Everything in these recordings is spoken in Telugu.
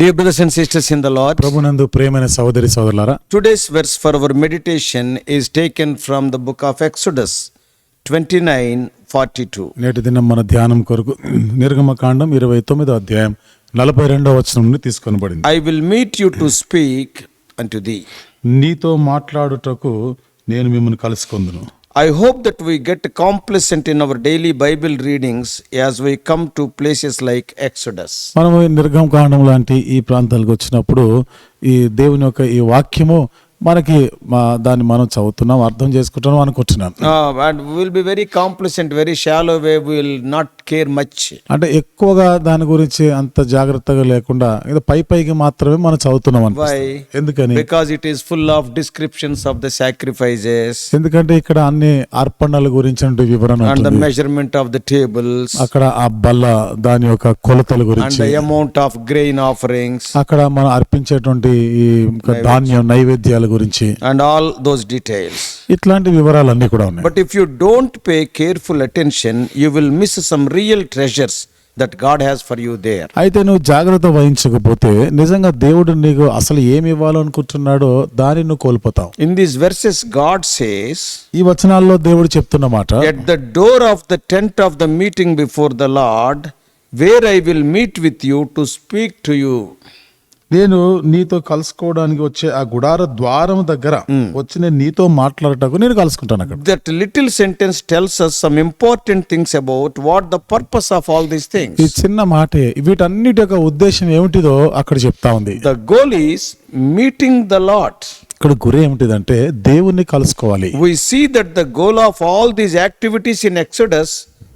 Dear brothers and sisters in the Lord, ప్రభునందు ప్రియమైన సహోదరి సహోదరులారా, today's verse for our meditation is taken from the book of Exodus 29:42. నేటి దినం మన ధ్యానం కొరకు నిర్గమకాండం 29వ అధ్యాయం 42వ వచనం నుండి తీసుకొనబడింది. I will meet you to speak unto thee. నీతో మాట్లాడుటకు నేను మిమ్మల్ని కలుసుకొందును. I hope that we get complacent in our daily Bible readings as we come to places like Exodus. మనం నిర్గమకాండం లాంటి ఈ ప్రాంతాలకు వచ్చినప్పుడు ఈ దేవుని యొక్క ఈ వాక్యము మనకి దాన్ని మనం చదువుతున్నాం, అర్థం చేసుకుంటున్నాం అనుకుంటున్నాను. And we will be very complacent, very shallow way, we will not care much. అంటే ఎక్కువగా దాని గురించి అంత జాగ్రత్తగా లేకుండా ఏదో పైకి మాత్రమే మనం చదువుతున్నాం అనిపిస్తుంది. Why? ఎందుకని? Because it is full of descriptions of the sacrifices. ఎందుకంటే ఇక్కడ అన్ని అర్పణల గురించి వివరణ And the ఉంటుంది. measurement of the tables. అక్కడ ఆ బల్ల దాని యొక్క కొలతల And గురించి, the amount of grain offerings. అక్కడ మనం అర్పించేటువంటి ఈ ధాన్యం నైవేద్యాల గురించి, And all those details. ఇట్లాంటి వివరాలన్నీ కూడా ఉన్నాయి. But if you don't pay careful attention, you will miss some real treasures that God has for you there. అయితే నువ్వు జాగ్రత్త వహించకపోతే నిజంగా దేవుడు నీకు అసలు ఏమి ఇవ్వాలనుకుంటున్నాడో దాన్ని నువ్వు కోల్పోతావు. In these verses, God says, ఈ వచనాల్లో దేవుడు చెప్తున్న మాట, at the door of the tent of the meeting before the Lord, where I will meet with you to speak to you. నేను నీతో కలుసుకోవడానికి వచ్చే ఆ గుడార ద్వారం దగ్గర వచ్చి నేను నీతో మాట్లాడటకు నేను కలుసుకుంటాను అక్కడ. That little sentence tells us some important things about what the purpose of all these things. ఈ చిన్న మాటే వీటన్నిటి యొక్క ఉద్దేశం ఏమిటిదో అక్కడ చెప్తా ఉంది. The goal is meeting the Lord. ఇక్కడ గురి ఏమిటిదంటే దేవుణ్ణి కలుసుకోవాలి. We see that the goal of all these activities in Exodus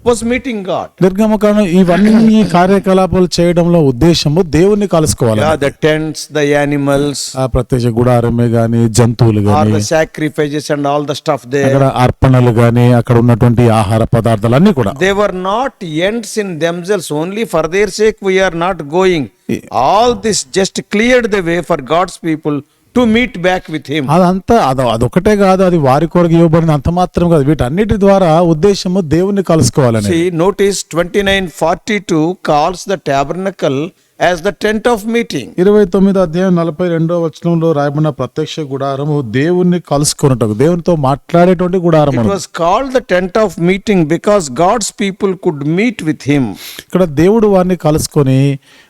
was meeting God. నిర్గమకాండం ఇవన్నీ కార్యకలాపాలు చేయడంలో ఉద్దేశము దేవుణ్ణి కలుసుకోవాలి. The tents, the animals, ఆ ప్రత్యక్ష గుడారమే గాని, జంతువులు or గాని, the sacrifices and all the stuff there. అక్కడ అర్పణలు గాని, అక్కడ ఉన్నటువంటి ఆహార పదార్థాలు అన్ని కూడా They were not ends in themselves. Only for their sake we are not going. All this just cleared the way for God's people to meet back with him. అదంతా అదొకటే కాదు, అది వారి కొరకు ఇవ్వబడిన అంత మాత్రం కాదు, వీటన్నిటి ద్వారా ఉద్దేశము దేవుణ్ణి కలుసుకోవాలని. See, notice 29:42 calls the tabernacle as the tent of meeting. 29వ అధ్యాయం 42వ వచనంలో రాయబడిన ప్రత్యక్ష గుడారము దేవుణ్ణి కలుసుకొనుటకు, దేవునితో మాట్లాడేటువంటి గుడారము. It was called the tent of meeting because God's people could meet with him. ఇక్కడ దేవుడు వారిని కలుసుకొని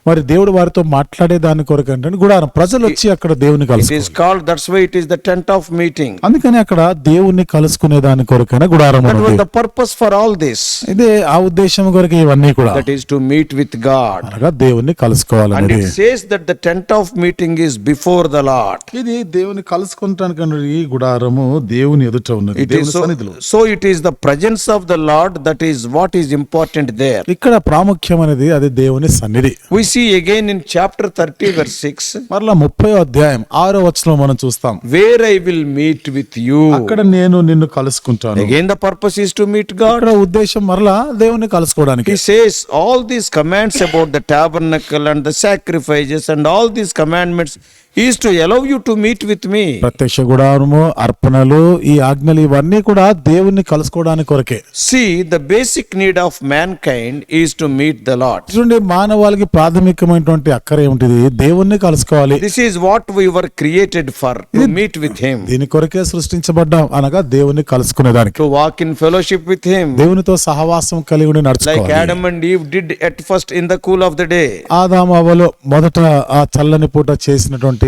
మరి దేవుడు వారితో మాట్లాడే దాని కొరకు అంటే గుడారం, ప్రజలు వచ్చి అక్కడ దేవుని It కలుసుకోవాలి. is called, that's why it is the tent of meeting. అందుకని అక్కడ దేవుణ్ణి కలుసుకునే దాని కొరకైనా గుడారం That was ఉంది. the purpose for all this. ఇదే ఆ ఉద్దేశం కొరకు ఇవన్నీ కూడా, That is to meet with God. అనగా దేవుణ్ణి And కలుసుకోవాలని. it says that the tent of meeting is before the Lord. ఇది దేవుని కలుసుకుంటానికి ఈ గుడారము దేవుని ఎదుట ఉన్నది, It దేవుని is సన్నిధిలో. so it is the presence of the Lord that is what is important there. ఇక్కడ ప్రాముఖ్యమైనది అది దేవుని సన్నిధి. We see again in chapter 30 verse 6, మరలా 30వ అధ్యాయం 6వ వచనం మనం చూస్తాం. where I will meet with you. అక్కడ నేను నిన్ను కలుసుకుంటాను. Again the purpose is to meet God. అక్కడ ఉద్దేశం మరలా దేవుని కలుసుకోవడానికి. He says all these commands about the tabernacle and the sacrifices and all these commandments is to allow you to meet with me. ప్రత్యక్ష గుడారము, అర్పణలు, ఈ ఆజ్ఞలు ఇవన్నీ కూడా దేవుణ్ణి కలుసుకోవడానికి కొరకే. See, the basic need of mankind is to meet the Lord. చూడండి, మానవాళికి ప్రాథమికమైనటువంటి అక్కర ఏమిటిది? దేవుణ్ణి కలుసుకోవాలి. This is what we were created for, to meet with him, దీని కొరకే సృష్టించబడ్డాం, అనగా దేవుణ్ణి కలుసుకునేదానికి, to walk in fellowship with him, దేవునితో సహవాసం కలిగి ఉండి like నడుచుకోవాలి. Adam and Eve did at first in the cool of the day. ఆదాము అవ్వలు మొదట ఆ చల్లని పూట చేసినటువంటి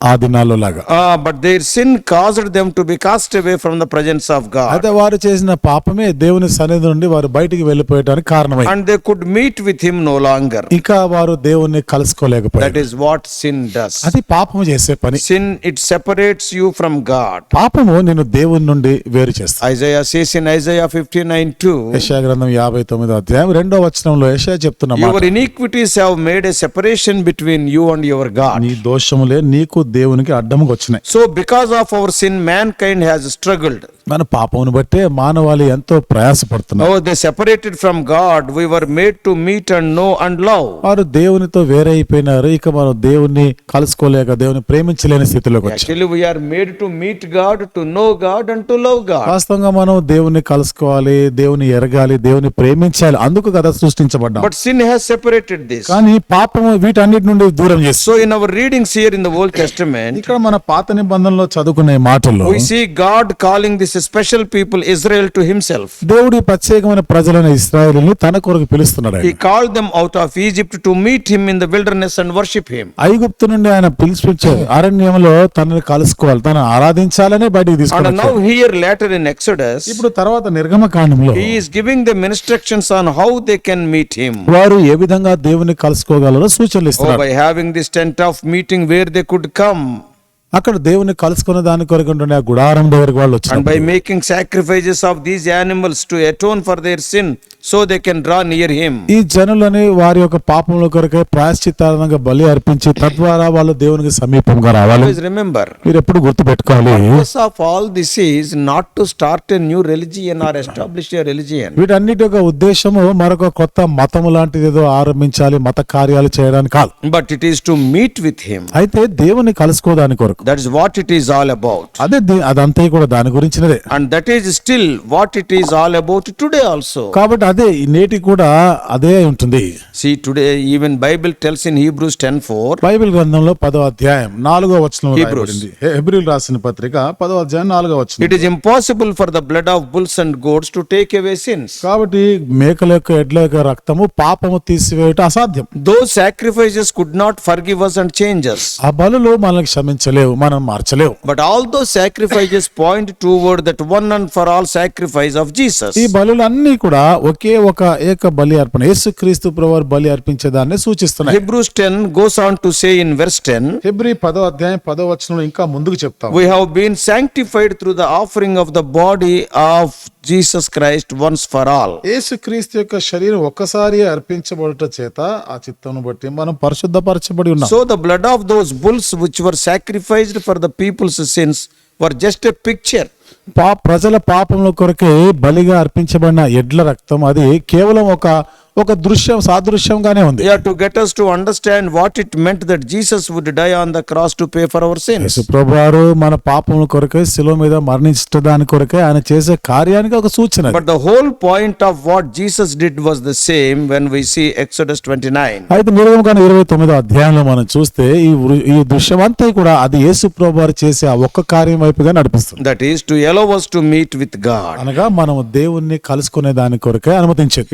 ఆ దినాల్లో లాగా. But their sin caused them to be cast away from the presence of God. అయితే వారు చేసిన పాపమే దేవుని సన్నిధి నుండి వారు బయటికి వెళ్ళిపోయడానికి కారణమై, And they could meet with him no longer. ఇంకా వారు దేవుణ్ణి కలుసుకోలేకపోయారు. That is what sin does. అది పాపము చేసే పని. Sin, it separates you from God. పాపము నిన్ను దేవుని నుండి వేరు చేస్తుంది. Isaiah says in Isaiah 59:2, యెషయా గ్రంథం 59వ అధ్యాయం 2వ వచనంలో యెషయా చెప్తున్న మాట, your iniquities have made a separation between you and your God. నీ దోషములే నీకు దేవునికి అడ్డముగా వచ్చినాయి. So because of our sin, mankind has struggled. మన పాపమును బట్టే మానవాళి ఎంతో ప్రయాసపడుతున్నారు. Oh, they separated from God. We were made to meet and know and love. వారు దేవునితో వేరే అయిపోయినారు. ఇక మనం దేవుణ్ణి కలుసుకోలేక దేవుని ప్రేమించలేని స్థితిలోకి వచ్చాం. Actually, we are made to meet God, to know God and to love God. వాస్తవంగా మనం దేవుణ్ణి కలుసుకోవాలి, దేవుని ఎరగాలి, దేవుని ప్రేమించాలి. అందుకు కదా సృష్టించబడ్డాం. But sin has separated this. కానీ పాపము వీటన్నిటి నుండి దూరం చేస్తుంది. So in our readings here in the Old Testament, ఇక్కడ మన పాత నిబంధనలో చదువుకునే మాటల్లో we see God calling this special people Israel to himself. దేవుడి ప్రత్యేకమైన ప్రజలైన ఇశ్రాయేలుని తన కొరకు పిలుస్తున్నాడు. He called them out of Egypt to meet him in the wilderness and worship him. ఐగుప్తు నుండి ఆయన పిలిపించారు. అరణ్యంలో తనని కలుసుకోవాలి, తనని ఆరాధించాలని బయటికి And తీసుకున్నారు. now here later in Exodus, ఇప్పుడు తర్వాత నిర్గమకాండంలో he is giving them instructions on how they can meet him. వారు ఏ విధంగా దేవుని కలుసుకోగలరో సూచనలు Oh, ఇస్తున్నారు. by having this tent of meeting where they could come, అక్కడ దేవుని కలుసుకునే దాని కొరకు ఉంటుండే ఆ గుడారం దగ్గరికి వాళ్ళు and by వచ్చారు. making sacrifices of these animals to atone for their sin, so they can draw near him. ఈ జనులని వారి యొక్క పాపముల కొరకే ప్రాయశ్చిత్తార్థంగా బలి అర్పించి తద్వారా వాళ్ళు దేవునికి సమీపంగా రావాలి. Always remember, మీరు ఎప్పుడు గుర్తు పెట్టుకోవాలి, purpose of all this is not to start a new religion or establish a religion, వీటన్నిటి యొక్క ఉద్దేశము మరొక కొత్త మతము లాంటిది ఏదో ఆరంభించాలి, మత కార్యాలు చేయడానికి కాదు. but it is to meet with him. అయితే దేవుని కలుసుకోదాని కొరకు, That is what it is all about. అదే అదంతా కూడా దాని గురించినదే. And that is still what it is all about today also. కాబట్టి అదే నేటి కూడా అదే ఉంటుంది. See, today even Bible tells in Hebrews 10:4, Bible గ్రంథంలో 10వ అధ్యాయం 4వ వచనంలో Hebrews. రాయబడింది. హెబ్రీయులకు రాసిన పత్రిక 10వ అధ్యాయం 4వ వచనం. it is impossible for the blood of bulls and goats to take away sins. కాబట్టి మేకల యొక్క ఎడ్ల యొక్క రక్తము పాపము తీసివేయట అసాధ్యం. Those sacrifices could not forgive us and change us. ఆ బలులు మనల్ని క్షమించలేవు, మనం మార్చలేవు. But all those sacrifices point toward that one and for all sacrifice of Jesus. ఈ బలులన్నీ కూడా ఒకే ఒక ఏక బలి అర్పణ, యేసుక్రీస్తు ప్రభువారు బలి అర్పించేదాన్ని సూచిస్తున్నాయి. Hebrews 10 goes on to say in verse 10, Hebrew 10వ అధ్యాయం 10వ వచనంలో ఇంకా ముందుకు చెప్తాం. we have been sanctified through the offering of the body of Jesus Christ once for all. యేసుక్రీస్తు యొక్క శరీరం ఒక్కసారి అర్పించబడుట చేత ఆ చిత్తమును బట్టి మనం పరిశుద్ధపరచబడి ఉన్నాం. So the blood of those bulls which were sacrificed for the people's sins were just a picture. ప్రజల పాపముల కొరకే బలిగా అర్పించబడిన ఎడ్ల రక్తం అది కేవలం ఒక దృశ్యం, సాదృశ్యంగానే ఉంది. Yeah, to get us to understand what it meant that Jesus would die on the cross to pay for our sins. యేసు ప్రభువారు మన పాపముల కొరకే శిలువ మీద మరణించడానికి కొరకే ఆయన చేసే కార్యానికి ఒక సూచన. But the whole point of what Jesus did was the same when we see Exodus 29. అయితే నిర్గమకాండం 29వ అధ్యాయంలో మనం చూస్తే ఈ దృశ్యం అంతా కూడా అది యేసు ప్రభువారు చేసే ఆ ఒక్క కార్యం వైపుగా నడిపిస్తుంది. That is to allow us to meet with God. అనగా మనం దేవుణ్ణి కలుసుకునే దాని కొరకే అనుమతించింది.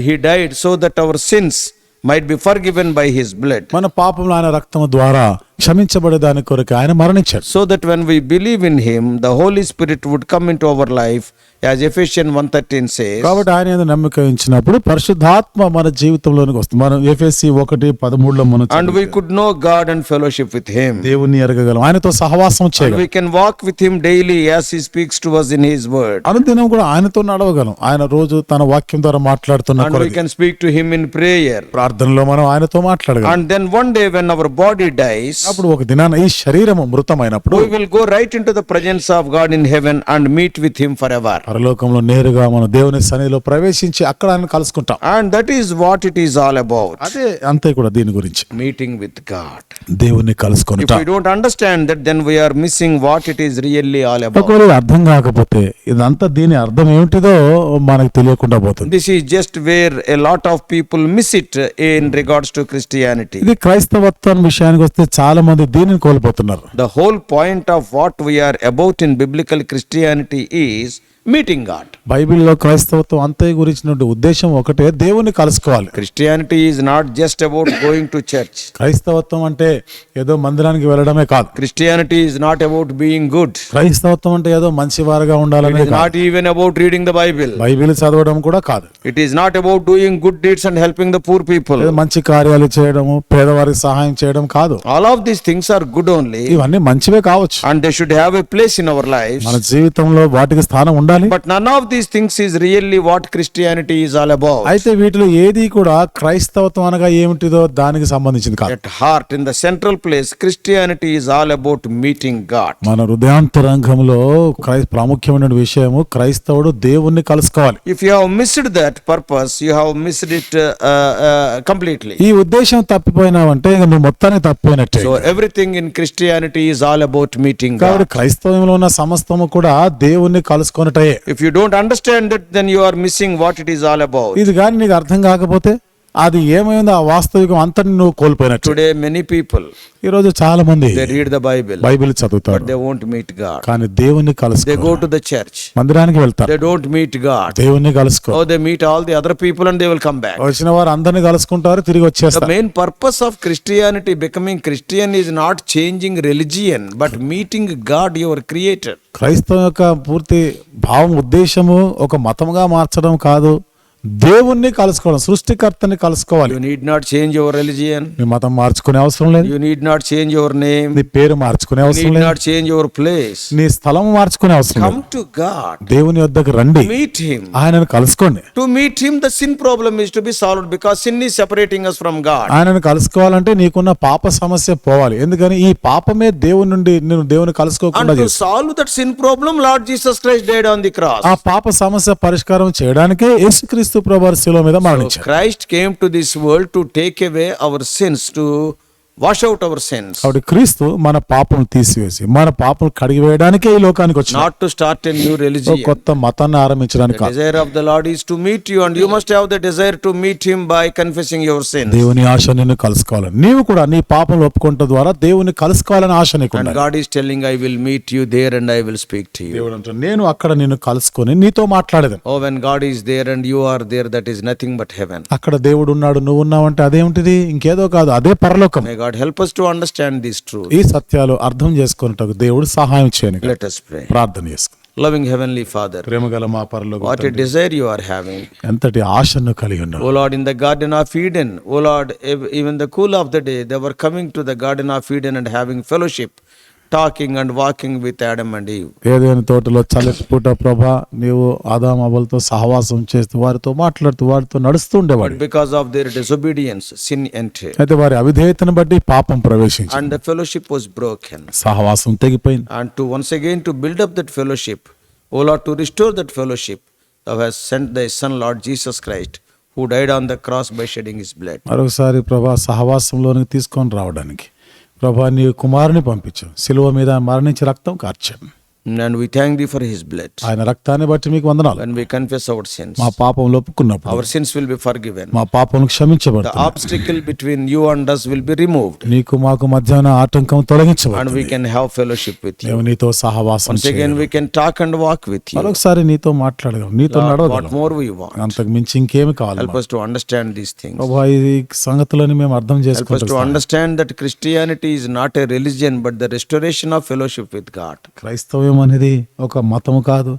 He died so that our sins might be forgiven by his blood. మన పాపములు ఆయన రక్తము ద్వారా క్షమించబడే దాని కొరకు ఆయన మరణించాడు. So that when we believe in him, the Holy Spirit would come into our life, as Ephesians 1:13 says. కాబట్టి ఆయన యందు నమ్మిక ఉంచినప్పుడు పరిశుద్ధాత్మ మన జీవితంలోనికి వస్తుంది. మనం ఎఫెసీ 1:13లో మనం And we could know God and fellowship with him. దేవుణ్ణి ఎరగగలం, ఆయనతో సహవాసం And చేయగలం, we can walk with him daily as he speaks to us in his word. అనుదినం కూడా ఆయనతో నడవగలం. ఆయన రోజు తన వాక్యం ద్వారా మాట్లాడుతున్న And we can speak to him in prayer. ప్రార్థనలో మనం ఆయనతో మాట్లాడగలం. And then one day when our body dies, అప్పుడు ఒక దినాన ఈ శరీరము మృతమైనప్పుడు we will go right into the presence of God in heaven and meet with him forever. పరలోకంలో నేరుగా మనం దేవుని సన్నిధిలో ప్రవేశించి అక్కడ ఆయన కలుసుకుంటాం. And that is what it is all about. అదే అంతే కూడా దీని గురించి, Meeting with God. దేవుణ్ణి If కలుసుకుంటా. we don't understand that, then we are missing what it is really all about. ఒకవేళ అర్థం కాకపోతే ఇదంతా దీని అర్థం ఏమిటిదో మనకు తెలియకుండా పోతుంది. This is just where a lot of people miss it in regards to Christianity. ఇది క్రైస్తవత్వం విషయానికి వస్తే చాలా మంది దీనిని కోల్పోతున్నారు. The whole point of what we are about in biblical Christianity is meeting God. బైబిల్లో క్రైస్తవత్వం అంతే గురించిన ఉద్దేశం ఒకటే, దేవుని కలుసుకోవాలి. Christianity is not just about going to church. క్రైస్తవత్వం అంటే ఏదో మందిరానికి వెళ్ళడమే కాదు. Christianity is not about being good. క్రైస్తవత్వం అంటే ఏదో మంచివారుగా It ఉండాలనే is not even about reading the Bible. Bible చదవడం కూడా కాదు. It is not about doing good deeds and helping the poor people. ఏదో మంచి కార్యాలు చేయడము, పేదవారికి సహాయం చేయడం కాదు. All of these things are good only, ఇవన్నీ మంచివే కావచ్చు, and they should have a place in our lives. మన జీవితంలో వాటికి స్థానం ఉండాలి. ఉండాలి. But none of these things is really what Christianity is all about. అయితే వీటిలో ఏది కూడా క్రైస్తవత్వం అనగా ఏమిటిదో దానికి సంబంధించింది కాదు. At heart, in the central place, Christianity is all about meeting God. మన హృదయాంతరంగంలో ప్రాముఖ్యమైన విషయము క్రైస్తవుడు దేవుణ్ణి కలుసుకోవాలి. If you have missed that purpose, you have missed it completely. ఈ ఉద్దేశం తప్పిపోయినావంటే ఇక నువ్వు మొత్తాన్ని తప్పిపోయినట్టే. So everything in Christianity is all about meeting కాబట్టి God. క్రైస్తవంలో ఉన్న సమస్తము కూడా దేవుణ్ణి కలుసుకొనటయే. If you don't understand it, then you are missing what it is all about. ఇది కానీ నీకు అర్థం కాకపోతే అది ఏమైందో ఆ వాస్తవికం అంతటి నువ్వు కోల్పోయినట్టు. Today many people, ఈ రోజు చాలా మంది they read the Bible, Bible చదువుతారు, but they won't meet God. కానీ దేవుణ్ణి They కలుసుకో. go to the church, మందిరానికి వెళ్తారు, they don't meet God. దేవుణ్ణి కలుసుకో. Oh, they meet all the other people and they will come back. వచ్చిన వారు అందరిని కలుసుకుంటారు, తిరిగి The వచ్చేస్తారు. main purpose of Christianity, becoming Christian, is not changing religion, but meeting God, your creator. క్రైస్తవం యొక్క పూర్తి భావం ఉద్దేశము ఒక మతముగా మార్చడం కాదు, దేవుణ్ణి కలుసుకోవడం, సృష్టికర్తని కలుసుకోవాలి. You need not change your religion. నీ మతం మార్చుకునే అవసరం లేదు, You need not change your name. నీ పేరు మార్చుకునే You అవసరం need లేదు, not change your place. నీ స్థలం మార్చుకునే అవసరం లేదు. Come to God. దేవుని వద్దకు రండి, Meet Him. ఆయనను కలుసుకోండి. To meet Him, the sin problem is to be solved because sin is separating us from God. ఆయనను కలుసుకోవాలంటే నీకున్న పాప సమస్య పోవాలి. ఎందుకని ఈ పాపమే దేవుని నుండి నేను దేవుని కలుసుకోకుండా And to చేస్తుంది. solve that sin problem, Lord Jesus Christ died on the cross. ఆ పాప సమస్య పరిష్కారం చేయడానికే యేసుక్రీస్తు ప్రభువారు శిలువ మీద So మరణించారు. Christ came to this world to take away our sins, to wash out our sins. కాబట్టి క్రీస్తు మన పాపం తీసివేసి మన పాపం కడిగివేయడానికే ఈ లోకానికి వచ్చినాడు. Not to start a new ఒక religion. కొత్త మతాన్ని ఆరంభించడానికి The కాదు. desire of the Lord is to meet you, and you must have the desire to meet Him by confessing your sins. దేవుని ఆశ నిన్ను కలుసుకోవాలని, నీవు కూడా నీ పాపం ఒప్పుకుంట ద్వారా దేవుని కలుసుకోవాలని ఆశ నీకు And ఉండాలి. God is telling, I will meet you there and I will speak to you. దేవుడు అంటాడు, నేను అక్కడ నిన్ను కలుసుకొని నీతో మాట్లాడేదాను. Oh, when God is there and you are there, that is nothing but heaven. అక్కడ దేవుడు ఉన్నాడు, నువ్వు ఉన్నావంటే అదేమిటిది? ఇంకేదో కాదు, అదే పరలోకం. May God help us to understand this truth. ఈ సత్యాలు అర్థం చేసుకున్నట్టుకు దేవుడు సహాయం చేయను. Let us pray. ప్రార్థన చేసుకుని, Loving Heavenly Father, ప్రేమగల మా పరలోక what a desire you are having. ఎంతటి ఆశను కలిగి ఉన్నావు. O Lord, in the Garden of Eden, O Lord, even the cool of the day, they were coming to the Garden of Eden and having fellowship, talking and walking with Adam and Eve. ఏదైనా తోటలో చల్లటి పూట ప్రభా నీవు ఆదాము అవ్వలతో సహవాసం చేస్తూ వారితో మాట్లాడుతూ వారితో నడుస్తూ ఉండేవాడు. But because of their disobedience, sin entered. అయితే వారి అవిధేయతను బట్టి పాపం ప్రవేశించింది, And the fellowship was broken. సహవాసం తెగిపోయింది. And to once again to build up that fellowship, O Lord, to restore that fellowship, Thou hast sent Thy Son, Lord Jesus Christ, who died on the cross by shedding His blood. మరొకసారి ప్రభా సహవాసంలోనికి తీసుకొని రావడానికి ప్రభా నీ కుమారుని పంపించావు, శిలువ మీద మరణించి రక్తం కార్చాను. And we thank Thee for His blood. ఆయన రక్తాన్ని బట్టి మీకు వందనాలు. When we confess our sins, మా పాపం ఒప్పుకున్నప్పుడు our sins will be forgiven. మా పాపం The క్షమించబడుతుంది. obstacle between you and us will be removed. నీకు మాకు మధ్యాహ్న ఆటంకం And తొలగించబడుతుంది. we can have fellowship with you. మేము నీతో సహవాసం Once again, చేయగలం. we can talk and walk with you. మరొకసారి నీతో మాట్లాడగలం, నీతో Lord, what నడవగలం. more we want? అంతకు మించి ఇంకేమి కావాలి? Help us to understand these things. ప్రభా ఈ సంగతులని మేము అర్థం Help us to చేసుకుంటాం. understand that Christianity is not a religion, but the restoration of fellowship with God. క్రైస్తవ్యం అనేది ఒక మతము కాదు,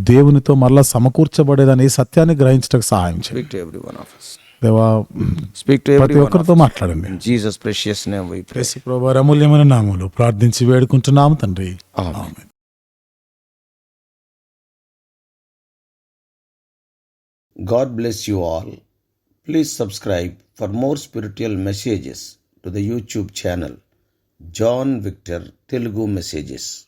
దేవునితో మరలా సమకూర్చబడేదని ఈ సత్యాన్ని గ్రహించడానికి సహాయం చేయండి. Speak to every one of us. దేవా Speak to ప్రతి every one of ఒక్కరితో us. మాట్లాడండి. In Jesus' precious name we pray. యేసు ప్రభువు అమూల్యమైన నామములో ప్రార్థించి వేడుకుంటున్నాము తండ్రి. Amen. Amen. God bless you all. Please subscribe for more spiritual messages to the YouTube channel John Victor Telugu Messages.